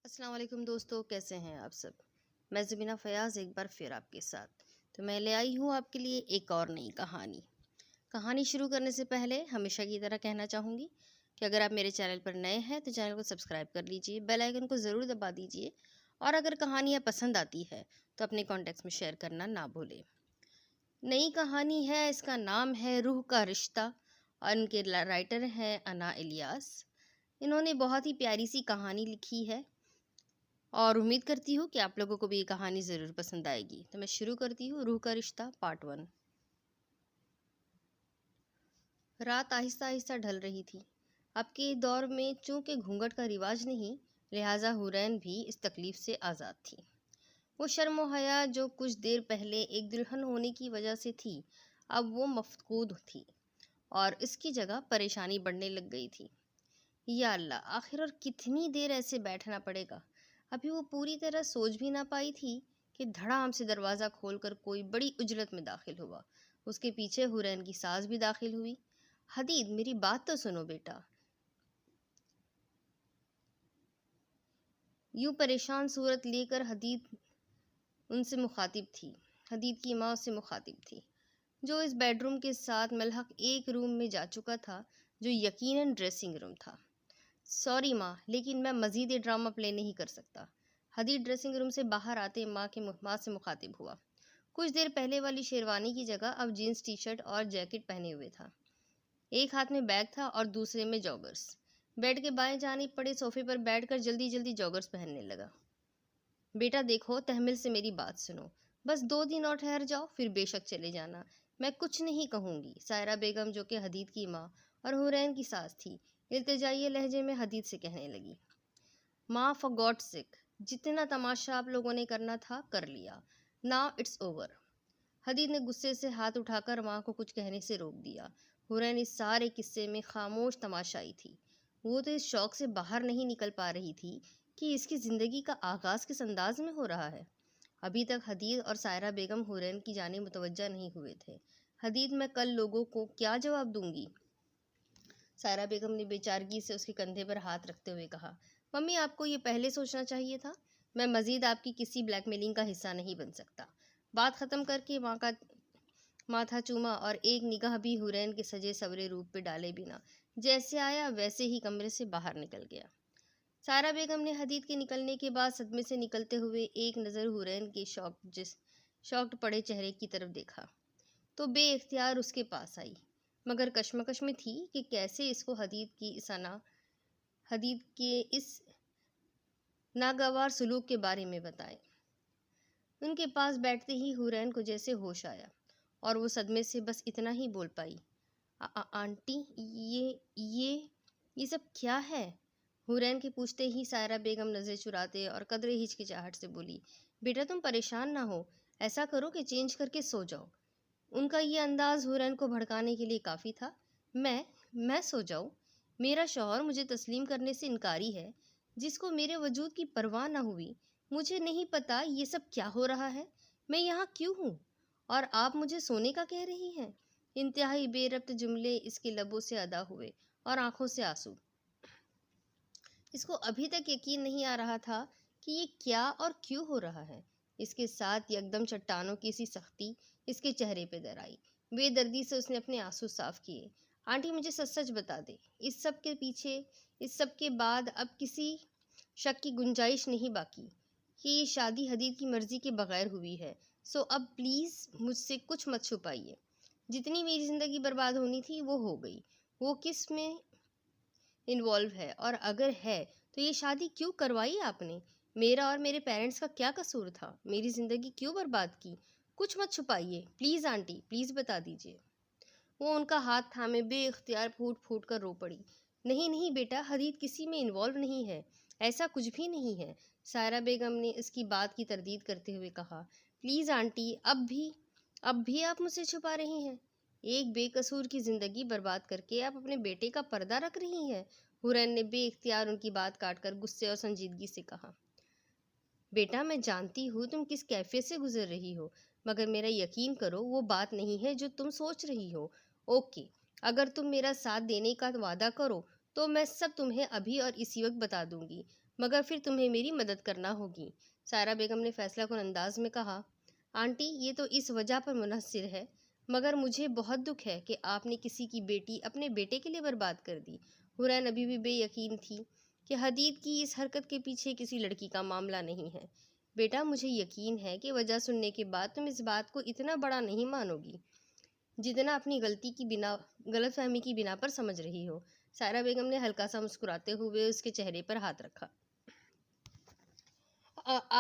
السلام علیکم دوستو، کیسے ہیں آپ سب؟ میں زبینہ فیاض ایک بار پھر آپ کے ساتھ تو میں لے آئی ہوں آپ کے لیے ایک اور نئی کہانی شروع کرنے سے پہلے ہمیشہ کی طرح کہنا چاہوں گی کہ اگر آپ میرے چینل پر نئے ہیں تو چینل کو سبسکرائب کر لیجئے، بیل آئیکن کو ضرور دبا دیجئے، اور اگر کہانیاں پسند آتی ہے تو اپنے کانٹیکٹس میں شیئر کرنا نہ بھولیں۔ نئی کہانی ہے، اس کا نام ہے روح کا رشتہ، اور ان کے رائٹر ہیں انا الیاس۔ انہوں نے بہت ہی پیاری سی کہانی لکھی ہے اور امید کرتی ہوں کہ آپ لوگوں کو بھی یہ کہانی ضرور پسند آئے گی۔ تو میں شروع کرتی ہوں روح کا رشتہ پارٹ 1۔ رات آہستہ آہستہ ڈھل رہی تھی۔ اب کے دور میں چونکہ گھونگھٹ کا رواج نہیں، لہٰذا حورین بھی اس تکلیف سے آزاد تھی۔ وہ شرم و حیا جو کچھ دیر پہلے ایک دلہن ہونے کی وجہ سے تھی، اب وہ مفقود تھی اور اس کی جگہ پریشانی بڑھنے لگ گئی تھی۔ یا اللہ، آخر اور کتنی دیر ایسے بیٹھنا پڑے گا؟ ابھی وہ پوری طرح سوچ بھی نہ پائی تھی کہ دھڑام سے دروازہ کھول کر کوئی بڑی اجلت میں داخل ہوا۔ اس کے پیچھے حورین کی ساس بھی داخل ہوئی۔ حدید، میری بات تو سنو بیٹا۔ یوں پریشان صورت لے کر حدید ان سے مخاطب تھی۔ حدید کی ماں اس سے مخاطب تھی، جو اس بیڈ روم کے ساتھ ملحق ایک روم میں جا چکا تھا جو یقیناً ڈریسنگ روم تھا۔ سوری ماں، لیکن میں مزید یہ ڈرامہ پلے نہیں کر سکتا۔ حدید ڈریسنگ روم سے باہر آتے ماں سے مخاطب ہوا۔ کچھ دیر پہلے والی شیروانی کی جگہ اب جینس ٹی شرٹ اور جیکٹ پہنے ہوئے تھا۔ ایک ہاتھ میں بیگ تھا اور دوسرے میں جاگرز۔ بیڈ کے بائیں جانب پڑے صوفے پر بیٹھ کر جلدی جلدی جاگرز پہننے لگا۔ بیٹا دیکھو، تحمل سے میری بات سنو، بس 2 دن اور ٹھہر جاؤ، پھر بے شک چلے جانا۔ میں کچھ نہیں کہوں گی۔ سائرہ بیگم، جو کہ حدید کی ماں اور حورین کی ساس تھی، التجائی لہجے میں حدید سے کہنے لگی۔ ماں، فار گاڈ سیک، جتنا تماشا آپ لوگوں نے کرنا تھا کر لیا، ناؤ اٹس اوور۔ حدید نے غصے سے ہاتھ اٹھا کر ماں کو کچھ کہنے سے روک دیا۔ حورین اس سارے قصے میں خاموش تماشائی تھی۔ وہ تو اس شوق سے باہر نہیں نکل پا رہی تھی کہ اس کی زندگی کا آغاز کس انداز میں ہو رہا ہے۔ ابھی تک حدید اور سائرہ بیگم حورین کی جانب متوجہ نہیں ہوئے تھے۔ حدید، میں کل لوگوں کو کیا جواب دوں گی؟ سائرہ بیگم نے بے چارگی سے اس کے کندھے پر ہاتھ رکھتے ہوئے کہا۔ ممی، آپ کو یہ پہلے سوچنا چاہیے تھا۔ میں مزید آپ کی کسی بلیک میلنگ کا حصہ نہیں بن سکتا۔ بات ختم کر کے ماں کا ماتھا چوما اور ایک نگاہ بھی حورین کے سجے سورے روپ پہ ڈالے بنا جیسے آیا ویسے ہی کمرے سے باہر نکل گیا۔ سائرہ بیگم نے حدید کے نکلنے کے بعد صدمے سے نکلتے ہوئے ایک نظر حورین کے شاکڈ پڑے چہرے کی طرف دیکھا تو بے اختیار اس کے پاس آئی، مگر کشمکش میں تھی کہ کیسے اس کو حدید کے اس ناگوار سلوک کے بارے میں بتائے۔ ان کے پاس بیٹھتے ہی حورین کو جیسے ہوش آیا اور وہ صدمے سے بس اتنا ہی بول پائی، آنٹی، یہ سب کیا ہے؟ حورین کے پوچھتے ہی سائرہ بیگم نظریں چراتے اور قدرے ہچکچاہٹ سے بولی، بیٹا تم پریشان نہ ہو، ایسا کرو کہ چینج کر کے سو جاؤ۔ ان کا یہ انداز حورین کو بھڑکانے کے لیے کافی تھا۔ میں سو جاؤں؟ میرا شوہر مجھے تسلیم کرنے سے انکاری ہے، جس کو میرے وجود کی پرواہ نہ ہوئی۔ مجھے نہیں پتا یہ سب کیا ہو رہا ہے، میں یہاں کیوں ہوں، اور آپ مجھے سونے کا کہہ رہی ہیں۔ انتہائی بے ربط جملے اس کے لبوں سے ادا ہوئے اور آنکھوں سے آنسو۔ اس کو ابھی تک یقین نہیں آ رہا تھا کہ یہ کیا اور کیوں ہو رہا ہے۔ اس کے ساتھ یکدم چٹانوں کی سی سختی اس کے چہرے پہ در آئی۔ بے دردی سے اس نے اپنے آنسو صاف کیے۔ آنٹی، مجھے سچ سچ بتا دے، اس سب کے بعد اب کسی شک کی گنجائش نہیں باقی کہ یہ شادی حدید کی مرضی کے بغیر ہوئی ہے، سو اب پلیز مجھ سے کچھ مت چھپائیے۔ جتنی میری زندگی برباد ہونی تھی وہ ہو گئی۔ وہ کس میں انوالو ہے، اور اگر ہے تو یہ شادی کیوں کروائی آپ نے؟ میرا اور میرے پیرنٹس کا کیا قصور تھا؟ میری زندگی کیوں برباد کی؟ کچھ مت چھپائیے پلیز آنٹی، پلیز بتا دیجیے۔ وہ ان کا ہاتھ تھامے بے اختیار پھوٹ پھوٹ کر رو پڑی۔ نہیں بیٹا، حدید کسی میں انوالو نہیں ہے، ایسا کچھ بھی نہیں ہے۔ سائرہ بیگم نے اس کی بات کی تردید کرتے ہوئے کہا۔ پلیز آنٹی، اب بھی آپ مجھ سے چھپا رہی ہیں؟ ایک بے قصور کی زندگی برباد کر کے آپ اپنے بیٹے کا پردہ رکھ رہی ہیں؟ حورین نے بے اختیار ان کی بات کاٹ کر غصے اور سنجیدگی سے کہا۔ بیٹا، میں جانتی ہوں تم کس کیفیت سے گزر رہی ہو، مگر میرا یقین کرو وہ بات نہیں ہے جو تم سوچ رہی ہو۔ اوکے، اگر تم میرا ساتھ دینے کا وعدہ کرو تو میں سب تمہیں ابھی اور اسی وقت بتا دوں گی، مگر پھر تمہیں میری مدد کرنا ہوگی۔ سائرہ بیگم نے فیصلہ کن انداز میں کہا، آنٹی یہ تو اس وجہ پر منحصر ہے، مگر مجھے بہت دکھ ہے کہ آپ نے کسی کی بیٹی اپنے بیٹے کے لیے برباد کر دی۔ حورین ابھی بھی بے یقین تھی کہ حدید کی اس حرکت کے پیچھے کسی لڑکی کا معاملہ نہیں ہے۔ بیٹا مجھے یقین ہے کہ وجہ سننے کے بعد تم اس بات کو اتنا بڑا نہیں مانو گی جتنا اپنی غلط فہمی کی بنا پر سمجھ رہی ہو۔ سائرہ بیگم نے ہلکا سا مسکراتے ہوئے اس کے چہرے پر ہاتھ رکھا۔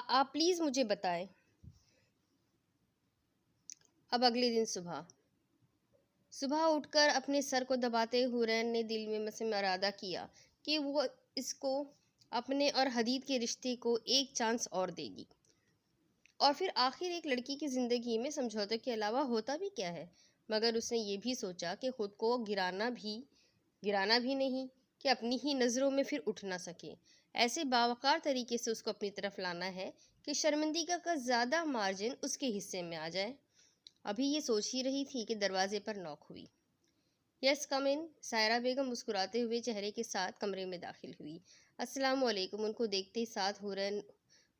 آپ پلیز مجھے بتائیں۔ اب اگلے دن صبح اٹھ کر اپنے سر کو دباتے حورین نے دل میں ارادہ کیا کہ وہ اس کو اپنے اور حدید کے رشتے کو ایک چانس اور دے گی، اور پھر آخر ایک لڑکی کی زندگی میں سمجھوتے کے علاوہ ہوتا بھی کیا ہے۔ مگر اس نے یہ بھی سوچا کہ خود کو گرانا بھی نہیں کہ اپنی ہی نظروں میں پھر اٹھ نہ سکے۔ ایسے باوقار طریقے سے اس کو اپنی طرف لانا ہے کہ شرمندگی کا زیادہ مارجن اس کے حصے میں آ جائے۔ ابھی یہ سوچ ہی رہی تھی کہ دروازے پر نوک ہوئی۔ یس کم ان۔ سائرہ بیگم مسکراتے ہوئے چہرے کے ساتھ کمرے میں داخل ہوئی۔ السلام علیکم۔ ان کو دیکھتے ہی ساتھ حورین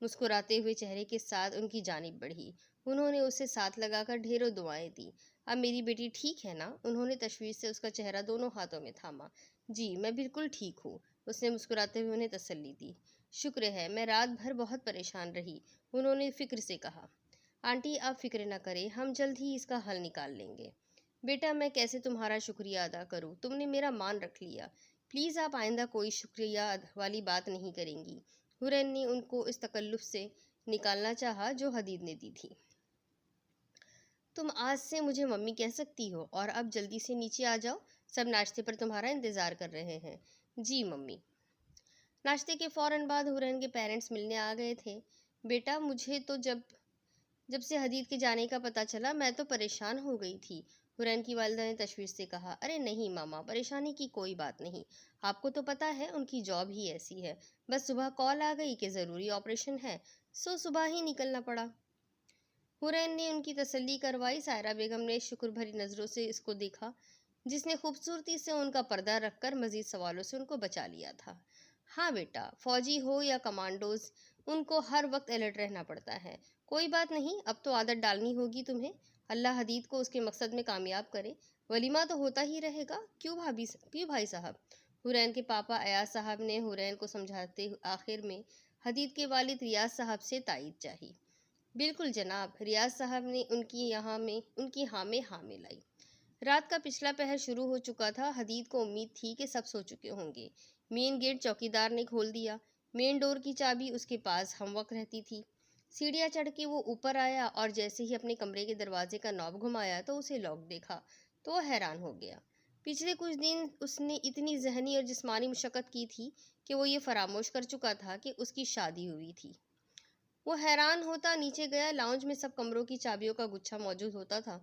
مسکراتے ہوئے چہرے کے ساتھ ان کی جانب بڑھی۔ انہوں نے اسے ساتھ لگا کر ڈھیروں دعائیں دی۔ اب میری بیٹی ٹھیک ہے نا؟ انہوں نے تشویش سے اس کا چہرہ دونوں ہاتھوں میں تھاما۔ جی میں بالکل ٹھیک ہوں، اس نے مسکراتے ہوئے انہیں تسلی دی۔ شکر ہے، میں رات بھر بہت پریشان رہی، انہوں نے فکر سے کہا۔ آنٹی آپ فکر نہ کریں، ہم جلد ہی اس کا حل نکال لیں گے۔ بیٹا میں کیسے تمہارا شکریہ ادا کروں، تم نے میرا مان رکھ لیا، پلیز آپ آئندہ کوئی شکریہ والی بات نہیں کریں گی۔ حورین نے ان کو اس تکلف سے نکالنا چاہا جو حدید نے دی تھی۔ تم آج سے مجھے ممی کہہ سکتی ہو، اور اب جلدی سے نیچے آ جاؤ، سب ناشتے پر تمہارا انتظار کر رہے ہیں۔ جی ممی۔ ناشتے کے فوراً بعد حورین کے پیرنٹس ملنے آ گئے تھے۔ بیٹا مجھے تو جب سے حدید کے جانے کا پتہ چلا میں تو پریشان ہو گئی تھی، حورین کی والدہ نے تشویش سے کہا۔ ارے نہیں ماما، پریشانی کی کوئی بات نہیں، آپ کو تو پتہ ہے ان کی جاب ہی ایسی ہے، بس صبح کال آ گئی کہ ضروری آپریشن ہے، سو صبح ہی نکلنا پڑا۔ حورین نے ان کی تسلی کروائی۔ سائرہ بیگم نے شکر بھری نظروں سے اس کو دیکھا جس نے خوبصورتی سے ان کا پردہ رکھ کر مزید سوالوں سے ان کو بچا لیا تھا۔ ہاں بیٹا، فوجی ہو یا کمانڈوز، ان کو ہر وقت الرٹ رہنا پڑتا ہے۔ کوئی بات نہیں، اب تو عادت ڈالنی ہوگی تمہیں، اللہ حدید کو اس کے مقصد میں کامیاب کرے، ولیمہ تو ہوتا ہی رہے گا، کیوں بھائی صاحب؟ حورین کے پاپا ایاز صاحب نے حورین کو سمجھاتے آخر میں حدید کے والد ریاض صاحب سے تائید چاہی۔ بالکل جناب، ریاض صاحب نے ان کی ہاں میں ہاں ملائی۔ رات کا پچھلا پہر شروع ہو چکا تھا۔ حدید کو امید تھی کہ سب سو چکے ہوں گے۔ مین گیٹ چوکیدار نے کھول دیا، مین ڈور کی چابی اس کے پاس ہم وقت رہتی تھی۔ سیڑھیاں چڑھ کے وہ اوپر آیا اور جیسے ہی اپنے کمرے کے دروازے کا نوب گھمایا تو اسے لاک دیکھا تو وہ حیران ہو گیا۔ پچھلے کچھ دن اس نے اتنی ذہنی اور جسمانی مشقت کی تھی کہ وہ یہ فراموش کر چکا تھا کہ اس کی شادی ہوئی تھی۔ وہ حیران ہوتا نیچے گیا۔ لاؤنج میں سب کمروں کی چابیوں کا گچھا موجود ہوتا تھا۔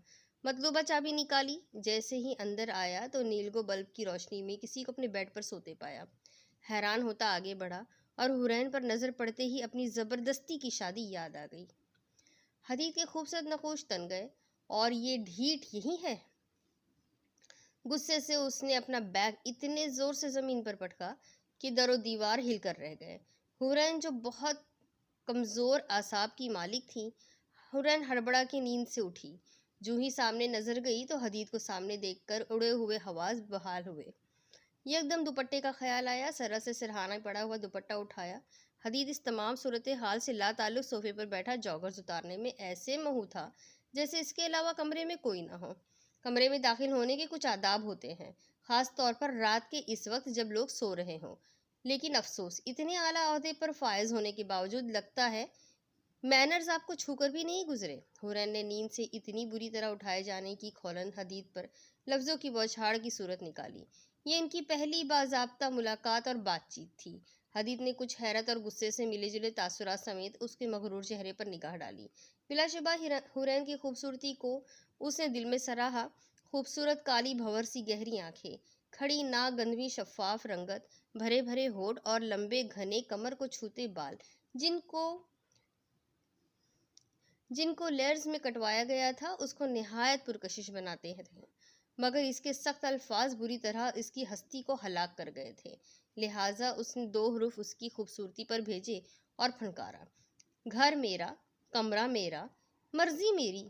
مطلوبہ چابی نکالی، جیسے ہی اندر آیا تو نیلگو بلب کی روشنی میں کسی کو اپنے بیڈ پر سوتے پایا۔ حیران ہوتا آگے بڑھا اور حورین پر نظر پڑتے ہی اپنی زبردستی کی شادی یاد آ گئی۔ حدید کے خوبصورت نقوش تن گئے، اور یہ ڈھیٹ یہی ہے؟ غصے سے اس نے اپنا بیگ اتنے زور سے زمین پر پٹکا کہ در و دیوار ہل کر رہ گئے۔ حورین جو بہت کمزور اعصاب کی مالک تھیں، حورین ہڑبڑا کے نیند سے اٹھی۔ جو ہی سامنے نظر گئی تو حدید کو سامنے دیکھ کر اڑے ہوئے حواس بحال ہوئے۔ یکدم دوپٹے کا خیال آیا، سرہ سے سرہانا پڑا ہوا دوپٹہ اٹھایا۔ حدید اس تمام صورتحال سے لا تعلق صوفے پر بیٹھا جوگرز اتارنے میں ایسے مہو تھا جیسے اس کے علاوہ کمرے میں کوئی نہ ہو۔ کمرے میں داخل ہونے کے کچھ آداب ہوتے ہیں، خاص طور پر رات کے اس وقت جب لوگ سو رہے ہوں، لیکن افسوس اتنے اعلیٰ عہدے پر فائز ہونے کے باوجود لگتا ہے مینرز آپ کو چھو کر بھی نہیں گزرے۔ حورین نے نیند سے اتنی بری طرح اٹھائے جانے کی کھولن حدید پر لفظوں کی بوچھاڑ کی صورت نکالی۔ یہ ان کی پہلی باضابطہ ملاقات اور بات چیت تھی۔ حدید نے کچھ حیرت اور غصے سے ملے جلے تاثرات سمیت اس کے مغرور چہرے پر نگاہ ڈالی۔ بلا شبہ حورین کی خوبصورتی کو اس نے دل میں سراہا۔ خوبصورت کالی بھنور سی گہری آنکھیں، کھڑی ناک، گندمی شفاف رنگت، بھرے بھرے ہونٹ اور لمبے گھنے کمر کو چھوتے بال جن کو لیئرز میں کٹوایا گیا تھا اس کو نہایت پرکشش بناتے تھے۔ مگر اس کے سخت الفاظ بری طرح اس کی ہستی کو ہلاک کر گئے تھے، لہٰذا اس نے 2 حروف اس کی خوبصورتی پر بھیجے اور پھنکارا، گھر میرا، کمرہ میرا، مرضی میری،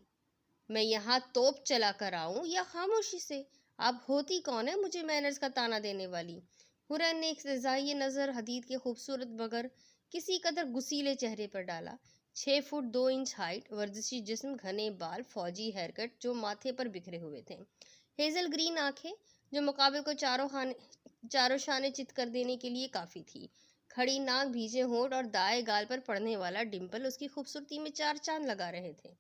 میں یہاں توپ چلا کر آؤں یا خاموشی سے، آپ ہوتی کون ہے مجھے مینرز کا تانا دینے والی؟ حورین نے ایک استہزائی نظر حدید کے خوبصورت مگر کسی قدر گسیلے چہرے پر ڈالا۔ 6 فٹ 2 انچ ہائٹ، ورزشی جسم، گھنے بال، فوجی ہیئر کٹ جو ماتھے پر بکھرے ہوئے تھے، ہیزل گرین آنکھیں جو مقابل کو چاروں شانے چت کر دینے کے لیے کافی تھی، کھڑی ناک، بھیجے ہونٹ اور دائیں گال پر پڑنے والا ڈمپل اس کی خوبصورتی میں 4 چاند لگا رہے تھے۔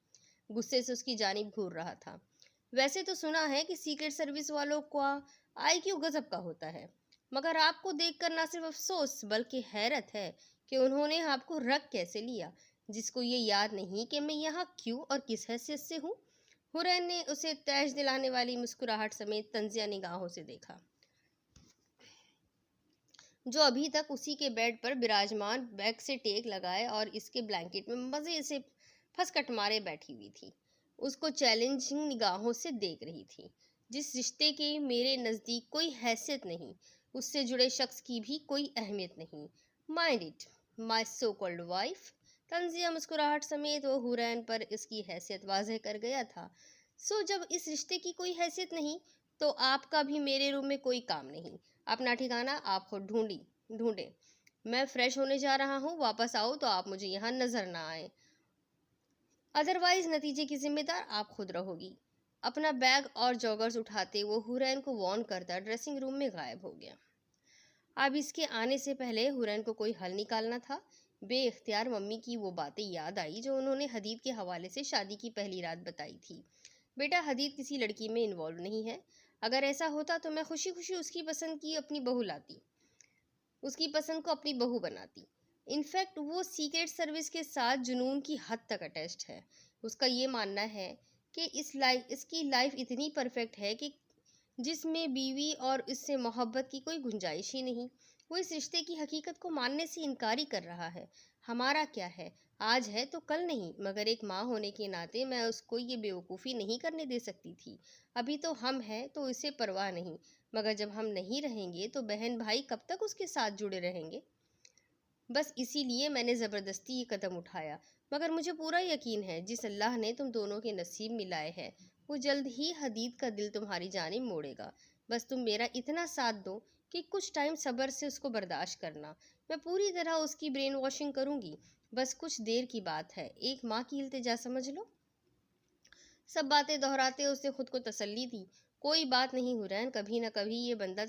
غصے سے اس کی جانب گھور رہا تھا۔ ویسے تو سنا ہے کہ سیکرٹ سروس والوں کا آئی کیو غضب کا ہوتا ہے، مگر آپ کو دیکھ کر نہ صرف افسوس بلکہ حیرت ہے کہ انہوں نے آپ کو رکھ کیسے لیا، جس کو یہ یاد نہیں کہ میں یہاں کیوں اور کس حیثیت سے ہوں۔ حورین نے اسے تیش دلانے والی مسکراہٹ سمیت طنزیہ نگاہوں سے دیکھا، جو ابھی تک اسی کے بیڈ پر براجمان بیک سے ٹیک لگائے اور اس کے بلینکٹ میں مزے سے پھسکٹ مارے بیٹھی ہوئی تھی، اس کو چیلنجنگ نگاہوں سے دیکھ رہی تھی۔ جس رشتے کی میرے نزدیک کوئی حیثیت نہیں، اس سے جڑے شخص کی بھی کوئی اہمیت نہیں، mind it my so called wife. طنزیہ مسکراہٹ سمیت وہ حورین پر اس کی حیثیت واضح کر گیا تھا۔ سو جب اس رشتے کی کوئی حیثیت نہیں تو آپ کا بھی میرے روم میں کوئی کام نہیں، اپنا ٹھکانہ آپ خود ڈھونڈیں، میں فریش ہونے جا رہا ہوں، واپس آؤ تو آپ مجھے یہاں نظر نہ آئیں، ادروائز نتیجے کی ذمہ دار آپ خود رہو گی۔ اپنا بیگ اور جوگرز اٹھاتے وہ حورین کو وارن کرتا ڈریسنگ روم میں غائب ہو گیا۔ اب اس کے آنے سے پہلے حورین کو کوئی حل نکالنا تھا۔ بے اختیار ممی کی وہ باتیں یاد آئی جو انہوں نے حدید کے حوالے سے شادی کی پہلی رات بتائی تھی۔ بیٹا، حدید کسی لڑکی میں انوالو نہیں ہے، اگر ایسا ہوتا تو میں خوشی خوشی اس کی پسند کی اپنی بہو لاتی، اس کی پسند کو اپنی بہو بناتی۔ انفیکٹ وہ سیکرٹ سروس کے ساتھ جنون کی حد تک اٹیچڈ ہے۔ اس کا یہ ماننا ہے کہ اس کی لائف اتنی پرفیکٹ ہے کہ جس میں بیوی اور اس سے محبت کی کوئی گنجائش ہی نہیں۔ وہ اس رشتے کی حقیقت کو ماننے سے انکاری کر رہا ہے۔ ہمارا کیا ہے، آج ہے تو کل نہیں، مگر ایک ماں ہونے کے ناطے میں اس کو یہ بیوقوفی نہیں کرنے دے سکتی تھی۔ ابھی تو ہم ہیں تو اسے پرواہ نہیں، مگر جب ہم نہیں رہیں گے تو بہن بھائی کب تک اس کے ساتھ جڑے رہیں گے؟ بس اسی لیے میں نے زبردستی یہ قدم اٹھایا، مگر مجھے پورا یقین ہے جس اللہ نے تم دونوں کے نصیب ملائے ہیں وہ جلد ہی حدید کا دل تمہاری جانب موڑے گا۔ بس تم میرا اتنا ساتھ دو کہ کچھ ٹائم صبر سے اس کو برداشت کرنا، میں پوری طرح اس کی برین واشنگ کروں گی، بس کچھ دیر کی بات ہے، ایک ماں کی التجا سمجھ لو۔ سب باتیں دہراتے اس نے خود کو تسلی دی، کوئی بات نہیں حورین، کبھی نہ کبھی یہ بندہ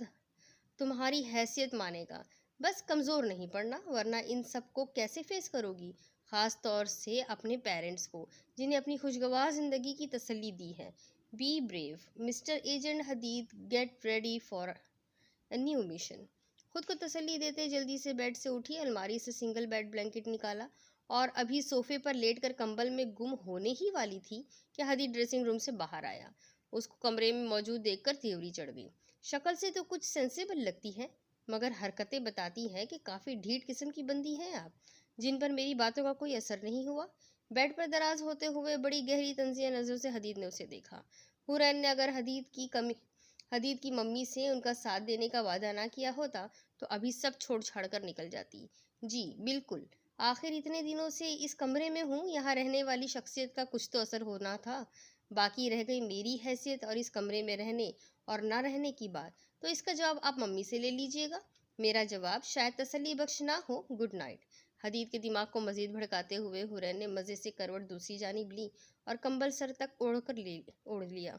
تمہاری حیثیت مانے گا، بس کمزور نہیں پڑنا، ورنہ ان سب کو کیسے فیس کرو گی، خاص طور سے اپنے پیرنٹس کو جنہیں اپنی خوشگوار زندگی کی تسلی دی ہے۔ Be brave mister agent Hadid, get ready for a new mission. خود کو تسلی دیتے جلدی سے بیڈ سے اٹھی، الماری سے سنگل بیڈ بلینکٹ نکالا اور ابھی صوفے پر لیٹ کر کمبل میں گم ہونے ہی والی تھی کہ حدید ڈریسنگ روم سے باہر آیا۔ اس کو کمرے میں موجود دیکھ کر تھیوری چڑھ گئی۔ شکل سے تو کچھ سینسیبل لگتی ہے، مگر حرکتیں بتاتی ہیں کہ کافی ڈھیٹ قسم کی بندی ہیں آپ، جن پر میری باتوں کا کوئی اثر نہیں ہوا۔ بیڈ پر دراز ہوتے ہوئے بڑی گہری طنزیہ نظروں سے حدید نے اسے دیکھا۔ حورین نے اگر حدید کی ممی سے ان کا ساتھ دینے کا وعدہ نہ کیا ہوتا تو ابھی سب چھوڑ چھاڑ کر نکل جاتی۔ جی بالکل، آخر اتنے دنوں سے اس کمرے میں ہوں، یہاں رہنے والی شخصیت کا کچھ تو اثر ہونا تھا، باقی رہ گئی میری حیثیت اور اس کمرے میں رہنے اور نہ رہنے کی بات، تو اس کا جواب آپ ممی سے لے لیجئے گا۔ میرا جواب شاید تسلی بخش نہ ہو، گڈ نائٹ۔ حدید کے دماغ کو مزید بھڑکاتے ہوئے حورین نے مزے سے کروٹ دوسری جانب لی اور کمبل سر تک اوڑھ لیا۔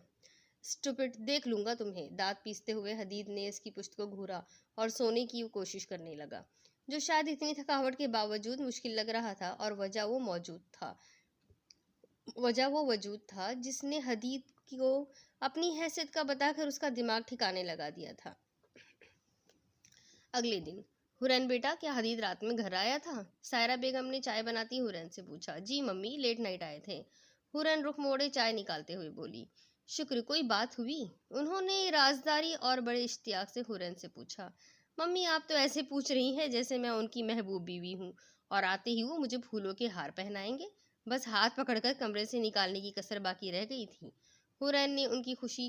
اسٹوپڈ، دیکھ لوں گا تمہیں۔ دانت پیستے ہوئے حدید نے اس کی پشت کو گھورا اور سونے کی کوشش کرنے لگا، جو شاید اتنی تھکاوٹ کے باوجود مشکل لگ رہا تھا، اور وجہ وہ وجود تھا جس نے حدید کو اپنی حیثیت کا بتا کر اس کا دماغ ٹھکانے لگا دیا تھا۔ اگلے دن، حورین بیٹا، کیا حدید رات میں گھر آیا تھا؟ سائرہ بیگم نے چائے بناتی حورین سے پوچھا۔ جی ممی، لیٹ نائٹ آئے تھے، حورین رخ موڑے چائے نکالتے ہوئے بولی۔ شکر، کوئی بات ہوئی؟ انہوں نے رازداری اور بڑے اشتیاق سے حورین سے پوچھا۔ ممی، آپ تو ایسے پوچھ رہی ہیں جیسے میں ان کی محبوب بیوی ہوں اور آتے ہی وہ مجھے پھولوں کے ہار پہنائیں گے، بس ہاتھ پکڑ کر کمرے سے نکالنے کی کسر باقی رہ گئی تھی۔ حورین نے ان کی خوشی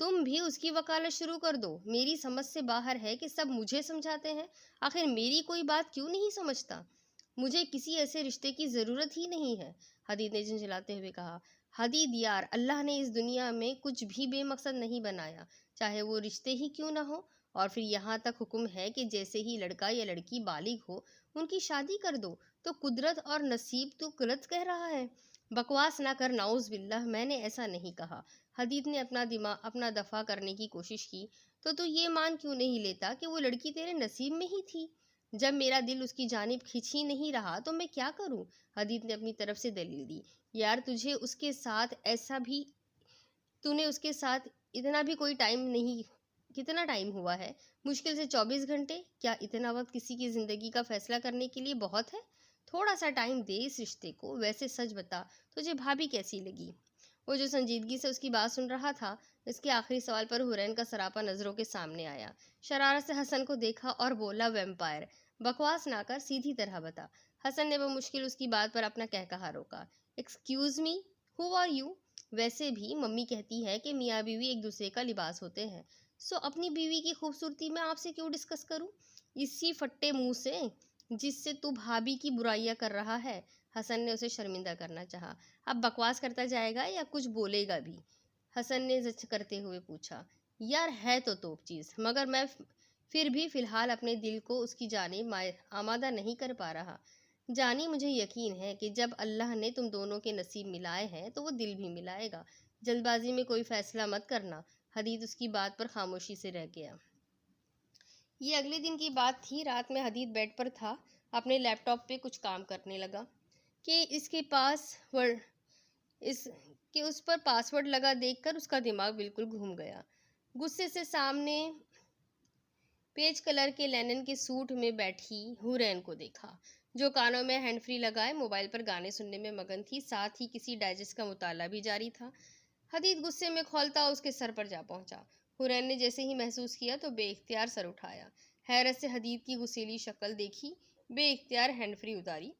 تم بھی اس کی وکالت شروع کر دو۔ میری سمجھ سے باہر ہے کہ سب مجھے سمجھاتے ہیں، آخر میری کوئی بات کیوں نہیں سمجھتا؟ مجھے کسی ایسے رشتے کی ضرورت ہی نہیں ہے، حدید نے جھنجھلاتے ہوئے کہا۔ حدید یار، اللہ نے اس دنیا میں کچھ بھی بے مقصد نہیں بنایا، چاہے وہ رشتے ہی کیوں نہ ہو، اور پھر یہاں تک حکم ہے کہ جیسے ہی لڑکا یا لڑکی بالغ ہو ان کی شادی کر دو۔ تو قدرت اور نصیب تو غلط کہہ رہا ہے؟ بکواس نہ کر، نعوذ باللہ، میں نے ایسا نہیں کہا۔ حدید نے اپنا دفاع کرنے کی کوشش کی۔ تو یہ مان کیوں نہیں لیتا کہ وہ لڑکی تیرے نصیب میں ہی تھی؟ جب میرا دل اس کی جانب کھنچ ہی نہیں رہا تو میں کیا کروں؟ حدید نے اپنی طرف سے دلیل دی۔ یار تجھے اس کے ساتھ اتنا بھی کوئی ٹائم نہیں، کتنا ٹائم ہوا ہے؟ مشکل سے 24 گھنٹے۔ کیا اتنا وقت کسی کی زندگی کا فیصلہ کرنے کے لیے بہت ہے؟ تھوڑا سا ٹائم دے اس رشتے کو۔ ویسے سچ بتا، تجھے بھابھی کیسی لگی؟ وہ جو سنجیدگی سے اس کی بات سن رہا تھا، اس کے آخری سوال پر حورین کا سراپا نظروں کے سامنے آیا۔ شرارت سے حسن کو دیکھا اور بولا، ویمپائر، بکواس نہ کر، سیدھی طرح بتا۔ حسن نے بمشکل اس کی بات پر اپنا کہا روکا۔ Excuse me, how are you? ویسے بھی ممی کہتی ہے کہ میاں بیوی ایک دوسرے کا لباس ہوتے ہیں، سو اپنی بیوی کی خوبصورتی میں آپ سے کیوں ڈسکس کروں، اسی پھٹے منہ سے جس سے تو بھابھی کی برائیاں کر رہا ہے؟ حسن نے اسے شرمندہ کرنا چاہا۔ اب بکواس کرتا جائے گا یا کچھ بولے گا بھی؟ حسن نے زچ کرتے ہوئے پوچھا۔ یار ہے تو توپ چیز، مگر میں پھر بھی فی الحال اپنے دل کو اس کی جانب آمادہ نہیں کر پا رہا۔ جانی، مجھے یقین ہے کہ جب اللہ نے تم دونوں کے نصیب ملائے ہیں تو وہ دل بھی ملائے گا۔ جلد بازی میں کوئی فیصلہ مت کرنا۔ حدید اس کی بات پر خاموشی سے رہ گیا۔ یہ اگلے دن کی بات تھی۔ رات میں حدید بیڈ پر تھا، اپنے لیپ ٹاپ پہ کچھ کام کرنے لگا کہ اس پر پاس ورڈ لگا دیکھ کر اس کا دماغ بالکل گھوم گیا۔ غصے سے سامنے پیچ کلر کے لینن کے سوٹ میں بیٹھی حورین کو دیکھا، جو کانوں میں ہینڈ فری لگائے موبائل پر گانے سننے میں مگن تھی، ساتھ ہی کسی ڈائجسٹ کا مطالعہ بھی جاری تھا۔ حدید غصے میں کھولتا اس کے سر پر جا پہنچا۔ حورین نے جیسے ہی محسوس کیا تو بے اختیار سر اٹھایا، حیرت سے حدید کی غصیلی شکل دیکھی، بے اختیار ہینڈ فری اتاری۔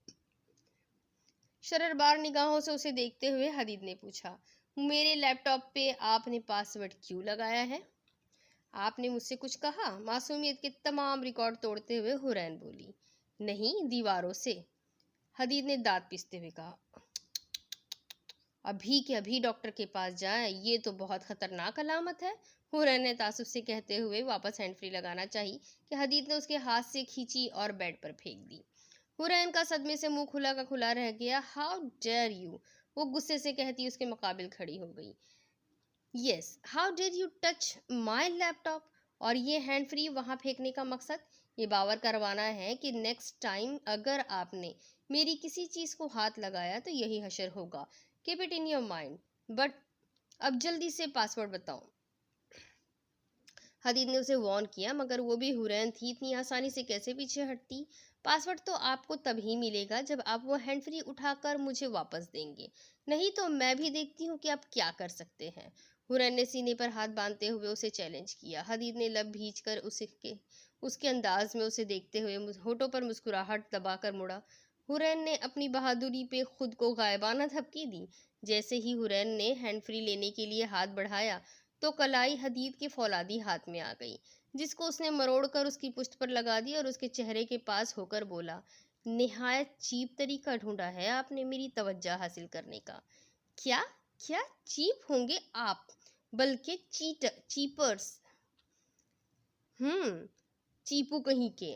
شرربار نگاہوں سے اسے دیکھتے ہوئے حدید نے پوچھا، میرے لیپ ٹاپ پہ آپ نے پاس ورڈ کیوں لگایا ہے؟ آپ نے مجھ سے کچھ کہا؟ معصومیت کے تمام ریکارڈ توڑتے ہوئے حورین بولی۔ نہیں، دیواروں سے، حدید نے دانت پیستے ہوئے کہا۔ ابھی کے ابھی ڈاکٹر کے پاس جائیں، یہ تو بہت خطرناک علامت ہے، حورین نے تعصب سے کہتے ہوئے واپس ہینڈ فری لگانا چاہی کہ حدید نے اس کے ہاتھ سے کھینچی اور بیڈ پر پھینک دی۔ حورین کا صدمے سے منہ کھلا کا کھلا رہ گیا۔ ہاؤ ڈیئر یو، وہ غصے سے کہتی اس کے مقابل کھڑی ہو گئی۔ Yes, how dare you touch my laptop, اور یہ ہینڈ فری وہاں پھینکنے کا مقصد یہ باور کروانا ہے کہ نیکسٹ ٹائم اگر آپ نے میری کسی چیز کو ہاتھ لگایا تو یہی حشر ہوگا۔ Keep it in your mind, but اب جلدی سے پاس ورڈ بتاؤ۔ حدید نے اسے وارن کیا، مگر وہ بھی حورین تھی، اتنی آسانی سے کیسے پیچھے ہٹتی؟ پاس ورڈ تو آپ کو تب ہی ملے گا جب آپ وہ ہینڈ فری اٹھا کر مجھے واپس دیں گے، نہیں تو میں بھی دیکھتی ہوں کہ آپ کیا کر سکتے ہیں۔ حورین نے سینے پر ہاتھ باندھتے ہوئے اسے چیلنج کیا۔ حدید نے لب بھیج کر اس کے انداز میں اسے دیکھتے ہوئے ہونٹوں پر مسکراہٹ دبا کر مڑا۔ حورین نے اپنی بہادری پہ خود کو غائبانہ دھمکی دی۔ جیسے ہی حورین نے ہینڈ فری لینے کے لیے ہاتھ بڑھایا تو کلائی حدید کے فولادی ہاتھ میں آ گئی، جس کو اس نے مروڑ کر اس کی پشت پر لگا دی اور اس کے چہرے کے پاس ہو کر بولا، نہایت چیپ طریقہ ڈھونڈا ہے آپ نے میری توجہ حاصل کرنے کا۔ کیا چیپ ہوں گے آپ، بلکہ چیپرز، چیپو کہیں کے۔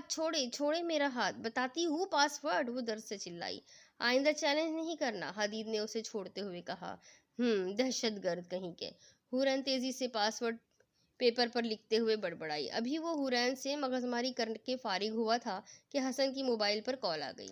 چھوڑے میرا ہاتھ، بتاتی ہوں پاس ورڈ، وہ درد سے چلائی۔ آئندہ چیلنج نہیں کرنا، حدید نے اسے چھوڑتے ہوئے کہا۔ دہشت گرد کہیں کے، حورین تیزی سے پاس ورڈ پیپر پر لکھتے ہوئے بڑبڑائی۔ ابھی وہ حورین سے مغزماری کر کے فارغ ہوا تھا کہ حسن کی موبائل پر کال آ گئی۔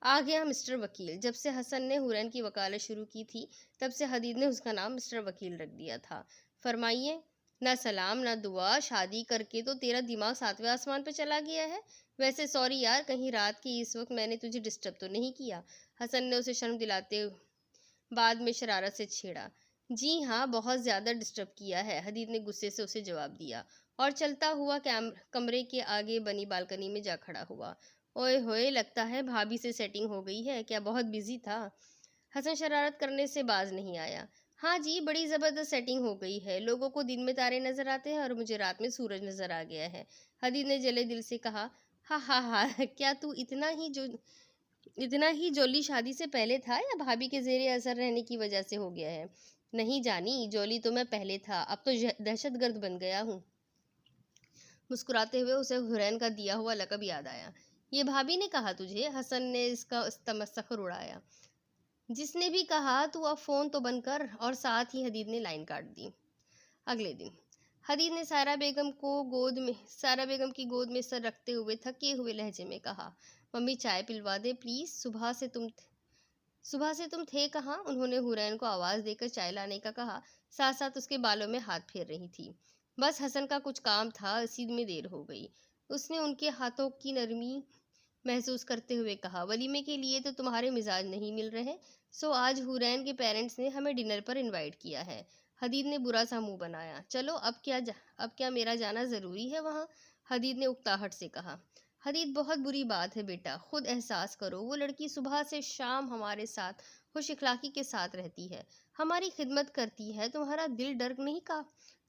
آ گیا مسٹر وکیل۔ جب سے حسن نے حورین کی وکالت شروع کی تھی تب سے حدید نے اس کا نام مسٹر وکیل رکھ دیا تھا۔ فرمائیے۔ نہ سلام نہ دعا، شادی کر کے تو تیرا دماغ 7ویں آسمان پہ چلا گیا ہے۔ ویسے سوری یار، کہیں رات کے اس وقت میں نے تجھے ڈسٹرب تو نہیں کیا؟ حسن نے اسے شرم دلاتے بعد میں شرارت سے چھیڑا۔ جی ہاں، بہت زیادہ ڈسٹرب کیا ہے، حدید نے غصے سے اسے جواب دیا اور چلتا ہوا کمرے کے آگے بنی بالکنی میں جا کھڑا ہوا۔ اوئے ہوئے، لگتا ہے بھابھی سے سیٹنگ ہو گئی ہے، کیا بہت بزی تھا؟ حسن شرارت کرنے سے باز نہیں آیا۔ ہاں جی، بڑی زبردست سیٹنگ ہو گئی ہے، لوگوں کو دن میں تارے نظر آتے ہیں اور مجھے رات میں سورج نظر آ گیا ہے۔ حدید نے جلے دل سے کہا، ہاں ہاں ہاں، کیا تو اتنا ہی جولی شادی سے پہلے تھا یا بھابھی کے زیر اثر رہنے کی وجہ سے ہو گیا ہے؟ نہیں جانی، جولی تو میں پہلے تھا، اب تو دہشت گرد بن گیا ہوں۔ مسکراتے ہوئے اسے حرین کا دیا ہوا لقب یاد آیا۔ یہ بھابھی نے کہا تجھے؟ حسن نے اس کا تمسخر اڑایا۔ جس نے بھی کہا، تو اب فون تو بند کر، اور ساتھ ہی حدید نے لائن کاٹ دی۔ اگلے دن حدید نے سائرہ بیگم کی گود میں سر رکھتے ہوئے تھکے ہوئے لہجے میں کہا، ممی چائے پلوا دے پلیز، صبح سے تم تھے کہاں؟ انہوں نے حرین کو آواز دے کر چائے لانے کا کہا، ساتھ ساتھ اس کے بالوں میں ہاتھ پھیر رہی تھی۔ بس حسن کا کچھ کام تھا، اسی میں دیر ہو گئی، اس نے ان کے ہاتھوں کی نرمی محسوس کرتے ہوئے کہا، ولیمے کے لیے تو تمہارے مزاج نہیں مل رہے، سو آج حرین کے پیرنٹس نے ہمیں ڈنر پر انوائٹ کیا ہے۔ حدید نے برا سا منہ بنایا، چلو اب کیا میرا جانا ضروری ہے وہاں؟ حدید نے اکتاہٹ سے کہا۔ حدید، بہت بری بات ہے بیٹا، خود احساس کرو، وہ لڑکی صبح سے شام ہمارے ساتھ خوش اخلاقی کے ساتھ رہتی ہے، ہماری خدمت کرتی ہے، تمہارا دل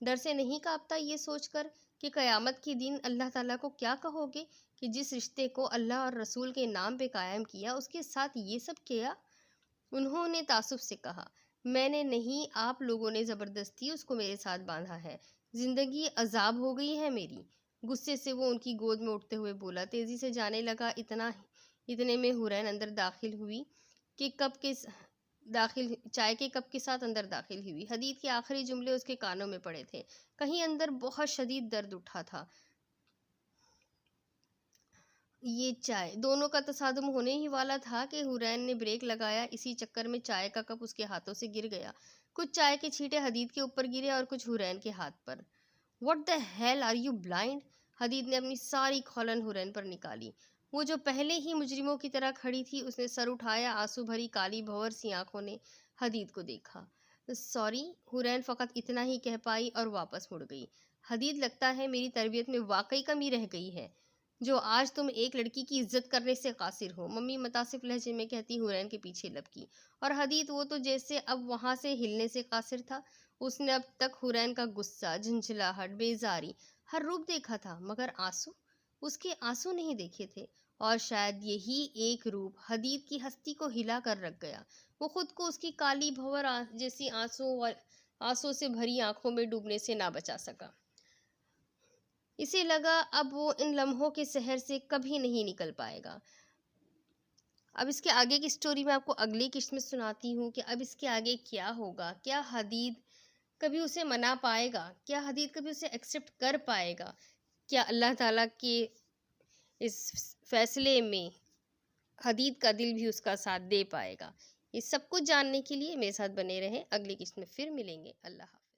ڈر سے نہیں کانپتا یہ سوچ کر کہ قیامت کے دن اللہ تعالیٰ کو کیا کہو گے کہ جس رشتے کو اللہ اور رسول کے نام پہ قائم کیا اس کے ساتھ یہ سب کیا؟ انہوں نے تعصب سے کہا، میں نے نہیں، آپ لوگوں نے زبردستی اس کو میرے ساتھ باندھا ہے، زندگی عذاب ہو گئی ہے میری۔ غصے سے وہ ان کی گود میں اٹھتے ہوئے بولا، تیزی سے جانے لگا، اتنے میں حرین اندر داخل ہوئی کہ چائے کے کپ کے ساتھ اندر داخل ہوئی۔ حدید کے آخری جملے اس کے کانوں میں پڑے تھے، کہیں اندر بہت شدید درد اٹھا تھا۔ یہ چائے، دونوں کا تصادم ہونے ہی والا تھا کہ حرین نے بریک لگایا، اسی چکر میں چائے کا کپ اس کے ہاتھوں سے گر گیا، کچھ چائے کے چھینٹے حدید کے اوپر گرے اور کچھ حرین کے ہاتھ پر۔ What the hell, are you blind? Hadid نے اپنی ساری کھولن حرین پر نکالی۔ وہ جو پہلے ہی مجرموں کی طرح کھڑی تھی، اس نے سر اٹھایا، آنسو بھری کالی بھور سی آنکھوں نے حدید کو دیکھا۔ سوری، حرین فقط اتنا ہی کہہ پائی اور واپس مڑ گئی۔ حدید، لگتا ہے میری تربیت میں واقعی کمی رہ گئی ہے، جو آج تم ایک لڑکی کی عزت کرنے سے قاصر ہو، ممی متاسف لہجے میں کہتی حرین کے پیچھے لپکی۔ اور حدید، وہ تو جیسے اب وہاں سے ہلنے سے قاصر تھا، اس نے اب تک حرین کا غصہ، جھنجھلاہٹ، بیزاری ہر روپ دیکھا تھا، مگر آنسو، اس کے آنسو نہیں دیکھے تھے، اور شاید یہی ایک روپ حدید کی ہستی کو ہلا کر رکھ گیا۔ وہ خود کو اس کی کالی بھور جیسی آنسو سے بھری آنکھوں میں ڈوبنے سے نہ بچا سکا۔ اسے لگا اب وہ ان لمحوں کے سحر سے کبھی نہیں نکل پائے گا۔ اب اس کے آگے کی سٹوری میں آپ کو اگلی قسط میں سناتی ہوں کہ اب اس کے آگے کیا ہوگا، کیا حدید کبھی اسے منا پائے گا، کیا حدید کبھی اسے ایکسیپٹ کر پائے گا، کیا اللہ تعالیٰ کے اس فیصلے میں حدید کا دل بھی اس کا ساتھ دے پائے گا۔ یہ سب کچھ جاننے کے لیے میرے ساتھ بنے رہیں، اگلی قسط میں پھر ملیں گے۔ اللہ حافظ۔